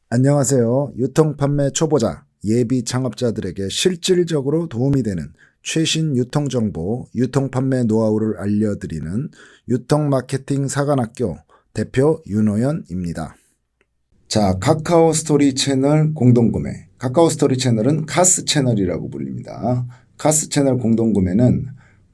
안녕하세요. 유통 판매 초보자, 예비 창업자들에게 실질적으로 도움이 되는 최신 유통 정보, 유통 판매 노하우를 알려드리는 유통 마케팅 사관학교 대표 윤호연입니다. 자, 카카오 스토리 채널 공동구매. 카카오 스토리 채널은 카스 채널이라고 불립니다. 카스 채널 공동구매는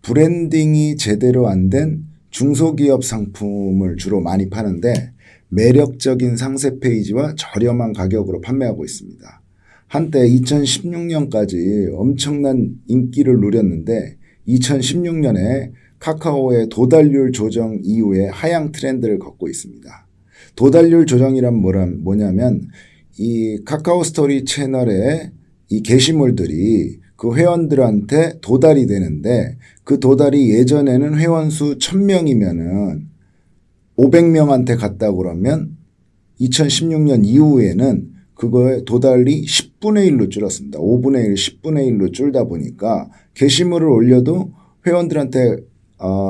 브랜딩이 제대로 안 된 중소기업 상품을 주로 많이 파는데 매력적인 상세 페이지와 저렴한 가격으로 판매하고 있습니다. 한때 2016년까지 엄청난 인기를 누렸는데 2016년에 카카오의 도달률 조정 이후에 하향 트렌드를 걷고 있습니다. 도달률 조정이란 뭐냐면 이 카카오 스토리 채널에 이 게시물들이 그 회원들한테 도달이 되는데 그 도달이 예전에는 회원 수 1000명이면은 500명한테 갔다 그러면 2016년 이후에는 그거의 도달이 10분의 1로 줄었습니다. 5분의 1, 10분의 1로 줄다 보니까 게시물을 올려도 회원들한테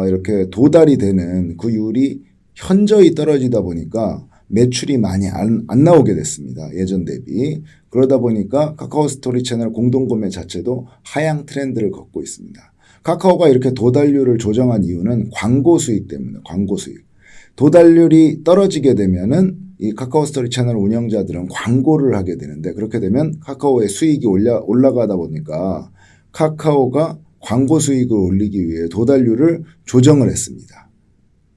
이렇게 도달이 되는 그 율이 현저히 떨어지다 보니까 매출이 많이 안 나오게 됐습니다. 예전 대비. 그러다 보니까 카카오 스토리 채널 공동구매 자체도 하향 트렌드를 걷고 있습니다. 카카오가 이렇게 도달률을 조정한 이유는 광고 수익 때문에 광고 수익. 도달률이 떨어지게 되면은 이 카카오 스토리 채널 운영자들은 광고를 하게 되는데 그렇게 되면 카카오의 수익이 올라가다 보니까 카카오가 광고 수익을 올리기 위해 도달률을 조정을 했습니다.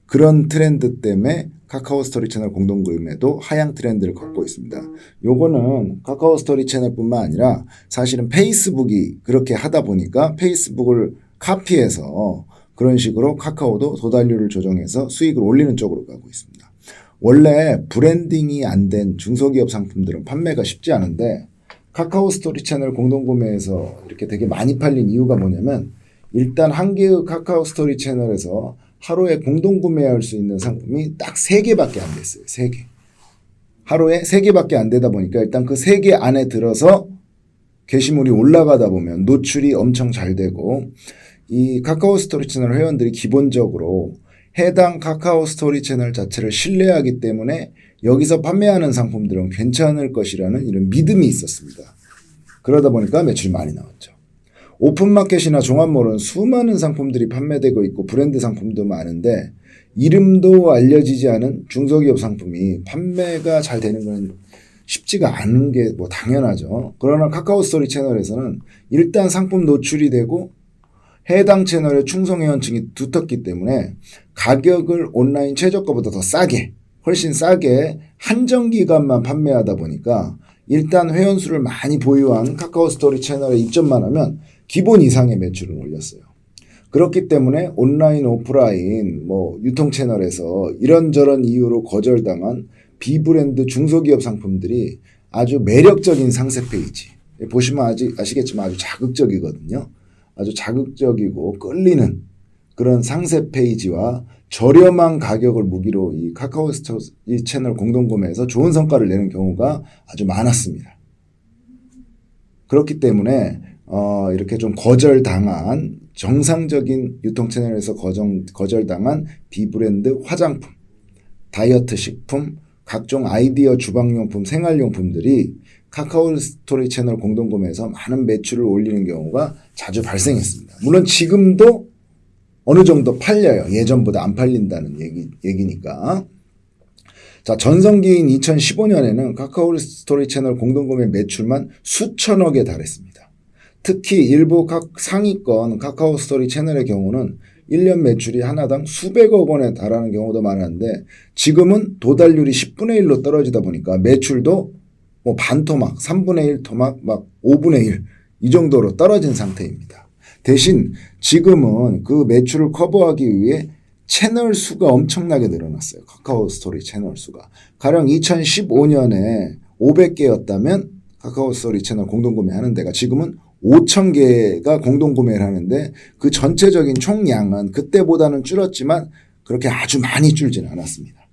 그런 트렌드 때문에 카카오 스토리 채널 공동구매도 하향 트렌드를 걷고 있습니다. 요거는 카카오 스토리 채널뿐만 아니라 사실은 페이스북이 그렇게 하다 보니까 페이스북을 카피해서 그런 식으로 카카오도 도달률을 조정해서 수익을 올리는 쪽으로 가고 있습니다. 원래 브랜딩이 안 된 중소기업 상품들은 판매가 쉽지 않은데 카카오 스토리 채널 공동구매에서 이렇게 되게 많이 팔린 이유가 뭐냐면 일단 한 개의 카카오 스토리 채널에서 하루에 공동구매할 수 있는 상품이 딱 3개밖에 안 됐어요. 3개. 하루에 3개밖에 안 되다 보니까 일단 그 3개 안에 들어서 게시물이 올라가다 보면 노출이 엄청 잘 되고 이 카카오 스토리 채널 회원들이 기본적으로 해당 카카오 스토리 채널 자체를 신뢰하기 때문에 여기서 판매하는 상품들은 괜찮을 것이라는 이런 믿음이 있었습니다. 그러다 보니까 매출이 많이 나왔죠. 오픈마켓이나 종합몰은 수많은 상품들이 판매되고 있고 브랜드 상품도 많은데 이름도 알려지지 않은 중소기업 상품이 판매가 잘 되는 건 쉽지가 않은 게 뭐 당연하죠. 그러나 카카오 스토리 채널에서는 일단 상품 노출이 되고 해당 채널의 충성 회원층이 두텁기 때문에 가격을 온라인 최저가보다 더 싸게 훨씬 싸게 한정 기간만 판매하다 보니까 일단 회원수를 많이 보유한 카카오 스토리 채널에 입점만 하면 기본 이상의 매출을 올렸어요. 그렇기 때문에 온라인 오프라인 유통 채널에서 이런저런 이유로 거절당한 비브랜드 중소기업 상품들이 아주 매력적인 상세 페이지 보시면 아시겠지만 아주 자극적이거든요. 아주 자극적이고 끌리는 그런 상세 페이지와 저렴한 가격을 무기로 이 카카오 스토리 채널 공동구매에서 좋은 성과를 내는 경우가 아주 많았습니다. 그렇기 때문에 이렇게 좀 거절당한 정상적인 유통 채널에서 거절당한 비브랜드 화장품, 다이어트 식품, 각종 아이디어 주방용품, 생활용품들이 카카오 스토리 채널 공동구매에서 많은 매출을 올리는 경우가 자주 발생했습니다. 물론 지금도 어느 정도 팔려요. 예전보다 안 팔린다는 얘기니까. 자, 전성기인 2015년에는 카카오 스토리 채널 공동구매 매출만 수천억에 달했습니다. 특히 일부 상위권 카카오 스토리 채널의 경우는 1년 매출이 하나당 수백억 원에 달하는 경우도 많았는데 지금은 도달률이 10분의 1로 떨어지다 보니까 매출도 반토막, 3분의 1 토막, 5분의 1 이 정도로 떨어진 상태입니다. 대신 지금은 그 매출을 커버하기 위해 채널 수가 엄청나게 늘어났어요. 카카오 스토리 채널 수가. 가령 2015년에 500개였다면 카카오 스토리 채널 공동구매 하는 데가 지금은 5,000개가 공동구매를 하는데 그 전체적인 총량은 그때보다는 줄었지만 그렇게 아주 많이 줄지는 않았습니다.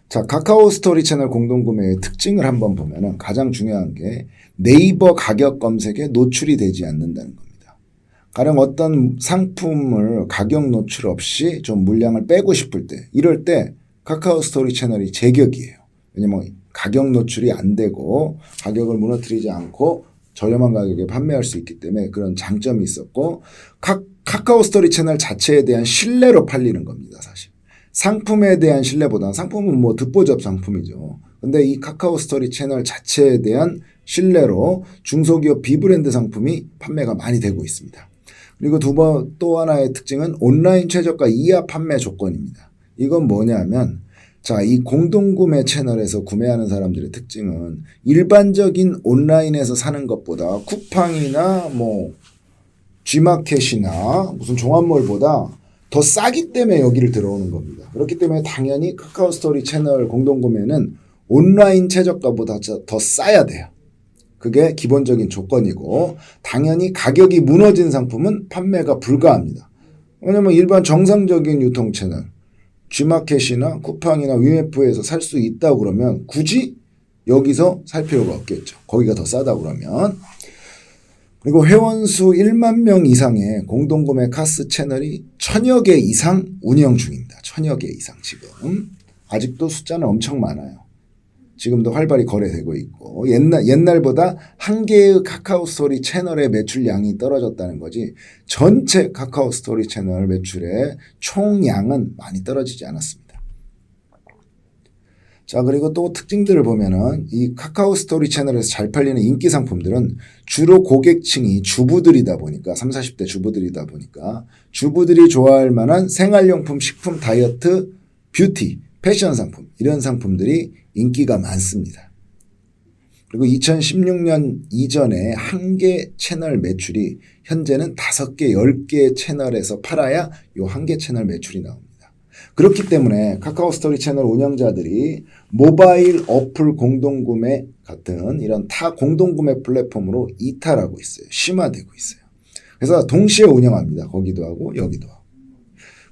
자, 카카오 스토리 채널 공동구매의 특징을 한번 보면은 가장 중요한 게 네이버 가격 검색에 노출이 되지 않는다는 겁니다. 가령 어떤 상품을 가격 노출 없이 좀 물량을 빼고 싶을 때 이럴 때 카카오 스토리 채널이 제격이에요. 왜냐면 가격 노출이 안 되고 가격을 무너뜨리지 않고 저렴한 가격에 판매할 수 있기 때문에 그런 장점이 있었고 카카오 스토리 채널 자체에 대한 신뢰로 팔리는 겁니다. 사실. 상품에 대한 신뢰보다는 상품은 뭐 듣보잡 상품이죠. 근데 이 카카오 스토리 채널 자체에 대한 신뢰로 중소기업 비브랜드 상품이 판매가 많이 되고 있습니다. 그리고 또 하나의 특징은 온라인 최저가 이하 판매 조건입니다. 이건 뭐냐면 자, 이 공동구매 채널에서 구매하는 사람들의 특징은 일반적인 온라인에서 사는 것보다 쿠팡이나 뭐 G마켓이나 무슨 종합몰보다 더 싸기 때문에 여기를 들어오는 겁니다. 그렇기 때문에 당연히 카카오 스토리 채널 공동구매는 온라인 최저가보다 더 싸야 돼요. 그게 기본적인 조건이고 당연히 가격이 무너진 상품은 판매가 불가합니다. 왜냐하면 일반 정상적인 유통 채널 G마켓이나 쿠팡이나 위메프에서 살 수 있다고 그러면 굳이 여기서 살 필요가 없겠죠. 거기가 더 싸다고 그러면. 그리고 회원수 1만 명 이상의 공동구매 카스 채널이 1000여 개 이상 운영 중입니다. 1000여 개 이상 지금. 아직도 숫자는 엄청 많아요. 지금도 활발히 거래되고 있고 옛날보다 한 개의 카카오 스토리 채널의 매출량이 떨어졌다는 거지 전체 카카오 스토리 채널 매출의 총량은 많이 떨어지지 않았습니다. 자, 그리고 또 특징들을 보면은 이 카카오 스토리 채널에서 잘 팔리는 인기 상품들은 주로 고객층이 주부들이다 보니까 30, 40대 주부들이다 보니까 주부들이 좋아할 만한 생활용품, 식품, 다이어트, 뷰티, 패션 상품 이런 상품들이 인기가 많습니다. 그리고 2016년 이전에 한 개 채널 매출이 현재는 5개, 10개 채널에서 팔아야 이 한 개 채널 매출이 나옵니다. 그렇기 때문에 카카오 스토리 채널 운영자들이 모바일 어플 공동구매 같은 이런 타 공동구매 플랫폼으로 이탈하고 있어요. 심화되고 있어요. 그래서 동시에 운영합니다. 거기도 하고 여기도 하고.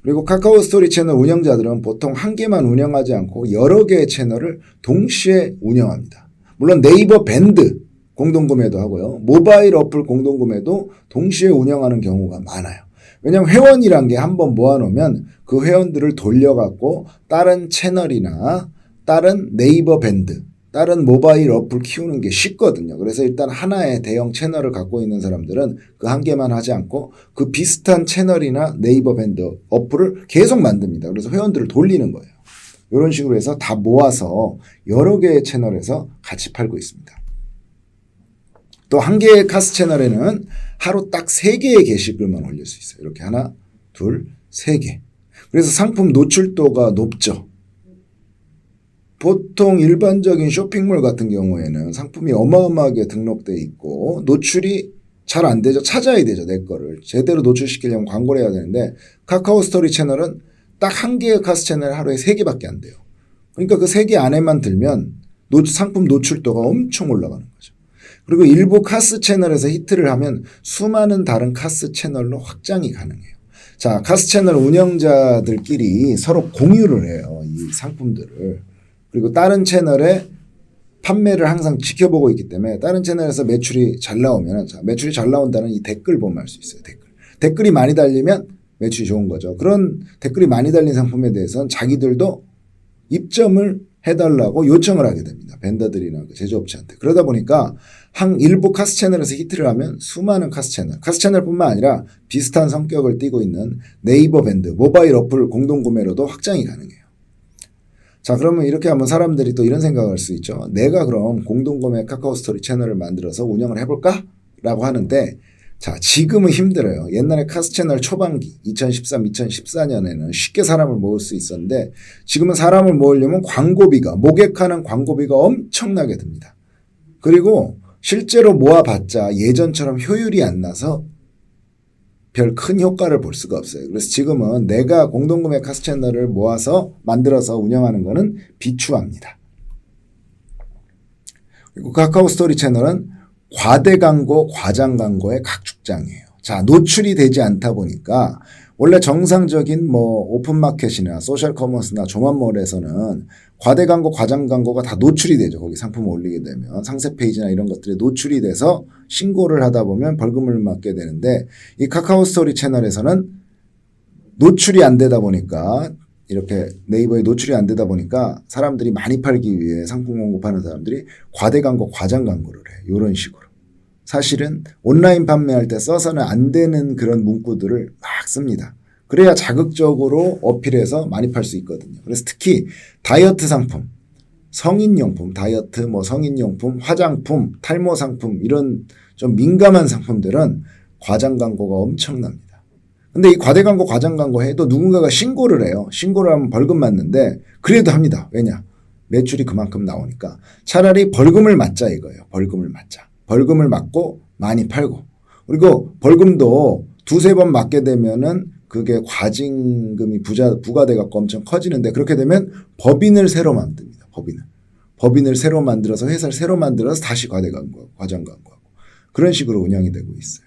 그리고 카카오 스토리 채널 운영자들은 보통 한 개만 운영하지 않고 여러 개의 채널을 동시에 운영합니다. 물론 네이버 밴드 공동구매도 하고요. 모바일 어플 공동구매도 동시에 운영하는 경우가 많아요. 왜냐하면 회원이란 게 한번 모아놓으면 그 회원들을 돌려갖고 다른 채널이나 다른 네이버 밴드, 다른 모바일 어플 키우는 게 쉽거든요. 그래서 일단 하나의 대형 채널을 갖고 있는 사람들은 그 한 개만 하지 않고 그 비슷한 채널이나 네이버 밴드 어플을 계속 만듭니다. 그래서 회원들을 돌리는 거예요. 이런 식으로 해서 다 모아서 여러 개의 채널에서 같이 팔고 있습니다. 또 한 개의 카스 채널에는 하루 딱 3개의 게시글만 올릴 수 있어요. 이렇게 하나, 둘, 3개. 그래서 상품 노출도가 높죠. 보통 일반적인 쇼핑몰 같은 경우에는 상품이 어마어마하게 등록돼 있고 노출이 잘 안 되죠. 찾아야 되죠. 내 거를. 제대로 노출시키려면 광고를 해야 되는데 카카오 스토리 채널은 딱 한 개의 카스 채널 하루에 3개밖에 안 돼요. 그러니까 그 3개 안에만 들면 상품 노출도가 엄청 올라가는 거죠. 그리고 일부 카스 채널에서 히트를 하면 수많은 다른 카스 채널로 확장이 가능해요. 자, 카스 채널 운영자들끼리 서로 공유를 해요. 이 상품들을. 그리고 다른 채널에 판매를 항상 지켜보고 있기 때문에 다른 채널에서 매출이 잘 나오면 매출이 잘 나온다는 이 댓글 보면 알 수 있어요. 댓글이 많이 달리면 매출이 좋은 거죠. 그런 댓글이 많이 달린 상품에 대해서는 자기들도 입점을 해달라고 요청을 하게 됩니다. 벤더들이나 제조업체한테. 그러다 보니까 일부 카스 채널에서 히트를 하면 수많은 카스 채널뿐만 아니라 비슷한 성격을 띠고 있는 네이버 밴드, 모바일 어플 공동구매로도 확장이 가능해요. 자, 그러면 이렇게 하면 사람들이 또 이런 생각을 할 수 있죠. 내가 그럼 공동구매 카카오 스토리 채널을 만들어서 운영을 해볼까? 라고 하는데 자, 지금은 힘들어요. 옛날에 카스 채널 초반기 2013, 2014년에는 쉽게 사람을 모을 수 있었는데 지금은 사람을 모으려면 광고비가 목액하는 광고비가 엄청나게 듭니다. 그리고 실제로 모아봤자 예전처럼 효율이 안 나서 별 큰 효과를 볼 수가 없어요. 그래서 지금은 내가 공동구매 카스 채널을 모아서 만들어서 운영하는 것은 비추합니다. 그리고 카카오 스토리 채널은 과대 광고, 과장 광고의 각축장이에요. 자, 노출이 되지 않다 보니까 원래 정상적인 오픈마켓이나 소셜 커머스나 종합몰에서는 과대 광고, 과장 광고가 다 노출이 되죠. 거기 상품을 올리게 되면 상세 페이지나 이런 것들이 노출이 돼서 신고를 하다 보면 벌금을 맞게 되는데 이 카카오 스토리 채널에서는 노출이 안 되다 보니까 이렇게 네이버에 노출이 안 되다 보니까 사람들이 많이 팔기 위해 상품 공급하는 사람들이 과대 광고, 과장 광고를 해. 이런 식으로. 사실은 온라인 판매할 때 써서는 안 되는 그런 문구들을 막 씁니다. 그래야 자극적으로 어필해서 많이 팔 수 있거든요. 그래서 특히 다이어트 상품, 성인용품, 다이어트, 뭐 성인용품, 화장품, 탈모 상품 이런 좀 민감한 상품들은 과장 광고가 엄청납니다. 근데 이 과대 광고, 과장 광고 해도 누군가가 신고를 해요. 신고를 하면 벌금 맞는데 그래도 합니다. 왜냐? 매출이 그만큼 나오니까 차라리 벌금을 맞자 이거예요. 벌금을 맞자. 벌금을 맞고 많이 팔고. 그리고 벌금도 두세 번 맞게 되면은 그게 과징금이 부과돼 갖고 엄청 커지는데 그렇게 되면 법인을 새로 만듭니다. 법인을 새로 만들어서 회사를 새로 만들어서 다시 과대 광고하고 과장 광고하고 그런 식으로 운영이 되고 있어요.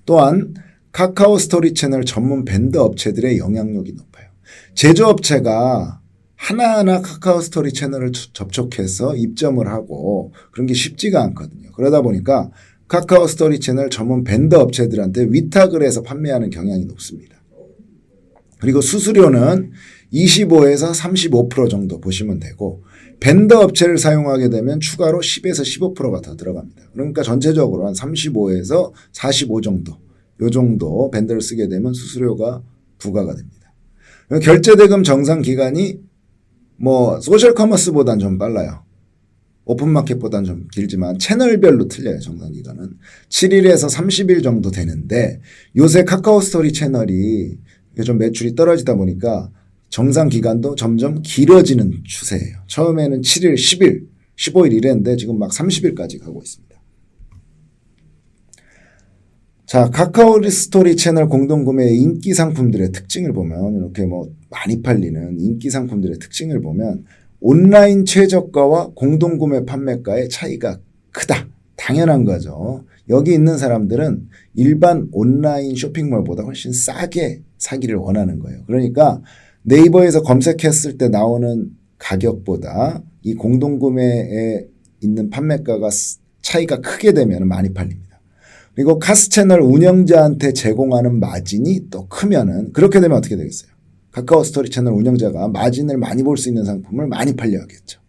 또한 카카오 스토리 채널 전문 밴더 업체들의 영향력이 높아요. 제조업체가 하나하나 카카오 스토리 채널을 접촉해서 입점을 하고 그런 게 쉽지가 않거든요. 그러다 보니까 카카오 스토리 채널 전문 밴더 업체들한테 위탁을 해서 판매하는 경향이 높습니다. 그리고 수수료는 25에서 35% 정도 보시면 되고 밴더 업체를 사용하게 되면 추가로 10에서 15%가 더 들어갑니다. 그러니까 전체적으로 한 35에서 45 정도 요 정도 밴더를 쓰게 되면 수수료가 부과가 됩니다. 결제대금 정상 기간이 뭐 소셜 커머스보다는 좀 빨라요. 오픈마켓보다는 좀 길지만 채널별로 틀려요. 정상 기간은 7일에서 30일 정도 되는데 요새 카카오 스토리 채널이 좀 매출이 떨어지다 보니까 정상 기간도 점점 길어지는 추세예요. 처음에는 7일, 10일, 15일 이랬는데 지금 막 30일까지 가고 있습니다. 자, 카카오 스토리 채널 공동구매의 인기 상품들의 특징을 보면 이렇게 뭐 많이 팔리는 인기 상품들의 특징을 보면 온라인 최저가와 공동구매 판매가의 차이가 크다. 당연한 거죠. 여기 있는 사람들은 일반 온라인 쇼핑몰보다 훨씬 싸게 사기를 원하는 거예요. 그러니까 네이버에서 검색했을 때 나오는 가격보다 이 공동구매에 있는 판매가가 차이가 크게 되면 많이 팔립니다. 그리고 카스 채널 운영자한테 제공하는 마진이 또 크면은 그렇게 되면 어떻게 되겠어요? 카카오 스토리 채널 운영자가 마진을 많이 볼 수 있는 상품을 많이 팔려야겠죠.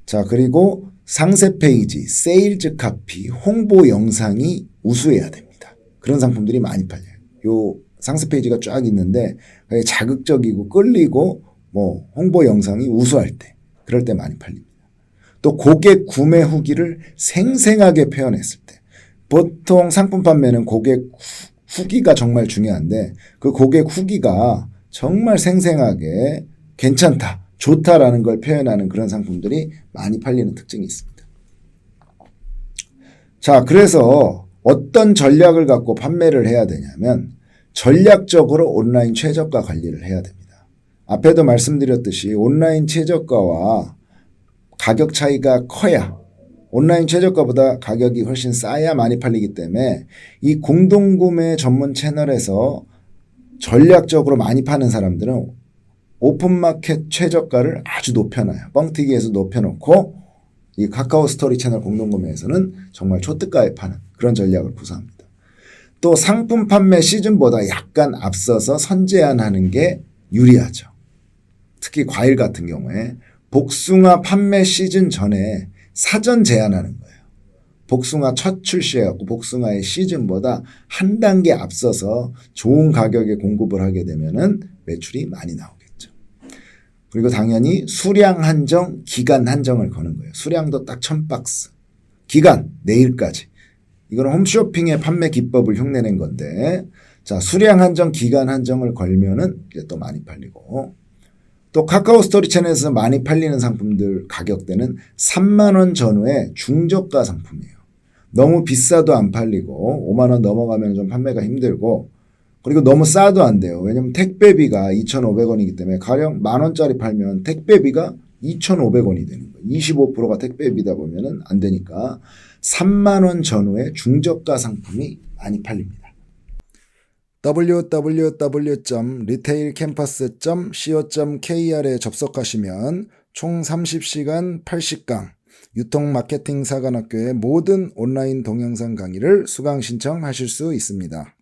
자, 그리고 상세 페이지, 세일즈 카피, 홍보 영상이 우수해야 됩니다. 그런 상품들이 많이 팔려요. 요 상세 페이지가 쫙 있는데 자극적이고 끌리고 뭐 홍보 영상이 우수할 때 그럴 때 많이 팔립니다. 또 고객 구매 후기를 생생하게 표현했을 때 보통 상품 판매는 고객 후기가 정말 중요한데 그 고객 후기가 정말 생생하게 괜찮다, 좋다라는 걸 표현하는 그런 상품들이 많이 팔리는 특징이 있습니다. 자, 그래서 어떤 전략을 갖고 판매를 해야 되냐면 전략적으로 온라인 최저가 관리를 해야 됩니다. 앞에도 말씀드렸듯이 온라인 최저가와 가격 차이가 커야 온라인 최저가보다 가격이 훨씬 싸야 많이 팔리기 때문에 이 공동구매 전문 채널에서 전략적으로 많이 파는 사람들은 오픈마켓 최저가를 아주 높여놔요. 뻥튀기해서 높여놓고 이 카카오 스토리 채널 공동구매에서는 정말 초특가에 파는 그런 전략을 구사합니다. 또 상품 판매 시즌보다 약간 앞서서 선제한하는 게 유리하죠. 특히 과일 같은 경우에 복숭아 판매 시즌 전에 사전 제한하는 거예요. 복숭아 첫 출시해갖고 복숭아의 시즌보다 한 단계 앞서서 좋은 가격에 공급을 하게 되면은 매출이 많이 나오겠죠. 그리고 당연히 수량 한정, 기간 한정을 거는 거예요. 수량도 딱 1000박스. 기간, 내일까지. 이거는 홈쇼핑의 판매 기법을 흉내낸 건데, 자, 수량 한정, 기간 한정을 걸면은 이제 또 많이 팔리고, 또 카카오 스토리 채널에서 많이 팔리는 상품들 가격대는 3만 원 전후의 중저가 상품이에요. 너무 비싸도 안 팔리고 5만 원 넘어가면 좀 판매가 힘들고 그리고 너무 싸도 안 돼요. 왜냐하면 택배비가 2,500원이기 때문에 가령 만 원짜리 팔면 택배비가 2,500원이 되는 거예요. 25%가 택배비다 보면은 안 되니까 3만 원 전후의 중저가 상품이 많이 팔립니다. www.retailcampus.co.kr에 접속하시면 총 30시간 80강 유통 마케팅 사관학교의 모든 온라인 동영상 강의를 수강 신청하실 수 있습니다.